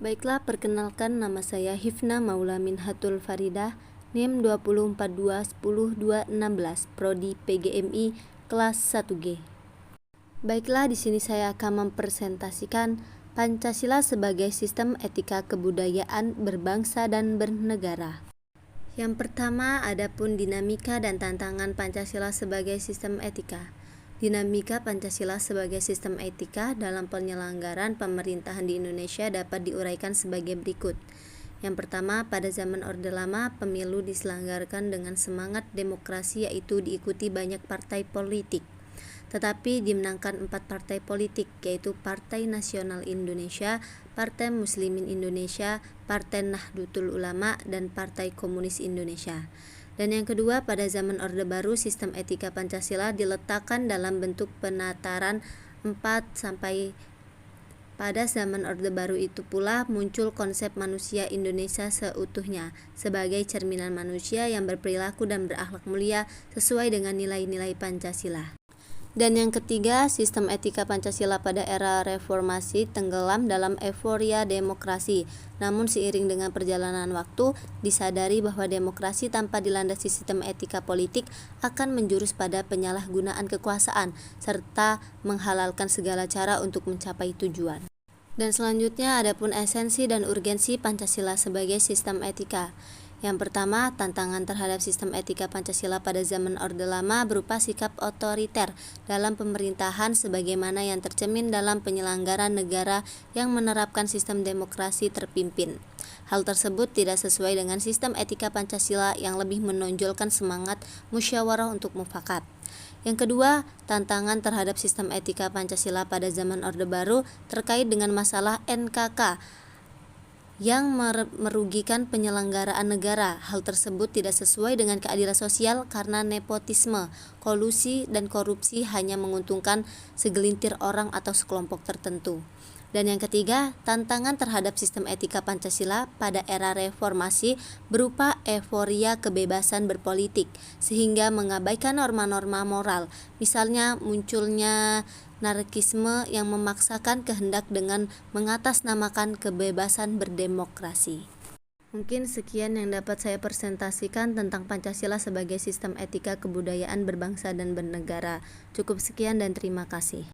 Baiklah, perkenalkan nama saya Hifna Maula Minhatul Faridah, NIM 204210216, Prodi PGMI kelas 1G. Baiklah, di sini saya akan mempresentasikan Pancasila sebagai sistem etika kebudayaan berbangsa dan bernegara. Yang pertama, adapun dinamika dan tantangan Pancasila sebagai sistem etika. Dinamika Pancasila sebagai sistem etika dalam penyelenggaraan pemerintahan di Indonesia dapat diuraikan sebagai berikut. Yang pertama, pada zaman Orde Lama, pemilu diselenggarakan dengan semangat demokrasi, yaitu diikuti banyak partai politik. Tetapi dimenangkan 4 partai politik, yaitu Partai Nasional Indonesia, Partai Muslimin Indonesia, Partai Nahdlatul Ulama, dan Partai Komunis Indonesia. Dan yang kedua, pada zaman Orde Baru, sistem etika Pancasila diletakkan dalam bentuk penataran 4 sampai pada zaman Orde Baru itu pula muncul konsep manusia Indonesia seutuhnya sebagai cerminan manusia yang berperilaku dan berakhlak mulia sesuai dengan nilai-nilai Pancasila. Dan yang ketiga, sistem etika Pancasila pada era reformasi tenggelam dalam euforia demokrasi. Namun seiring dengan perjalanan waktu, disadari bahwa demokrasi tanpa dilandasi sistem etika politik akan menjurus pada penyalahgunaan kekuasaan, serta menghalalkan segala cara untuk mencapai tujuan. Dan selanjutnya, adapun esensi dan urgensi Pancasila sebagai sistem etika. Yang pertama, tantangan terhadap sistem etika Pancasila pada zaman Orde Lama berupa sikap otoriter dalam pemerintahan sebagaimana yang tercermin dalam penyelenggaraan negara yang menerapkan sistem demokrasi terpimpin. Hal tersebut tidak sesuai dengan sistem etika Pancasila yang lebih menonjolkan semangat musyawarah untuk mufakat. Yang kedua, tantangan terhadap sistem etika Pancasila pada zaman Orde Baru terkait dengan masalah NKK yang merugikan penyelenggaraan negara. Hal tersebut tidak sesuai dengan keadilan sosial karena nepotisme, kolusi, dan korupsi hanya menguntungkan segelintir orang atau sekelompok tertentu. Dan yang ketiga, tantangan terhadap sistem etika Pancasila pada era reformasi berupa euforia kebebasan berpolitik sehingga mengabaikan norma-norma moral. Misalnya munculnya anarkisme yang memaksakan kehendak dengan mengatasnamakan kebebasan berdemokrasi. Mungkin sekian yang dapat saya presentasikan tentang Pancasila sebagai sistem etika kebudayaan berbangsa dan bernegara. Cukup sekian dan terima kasih.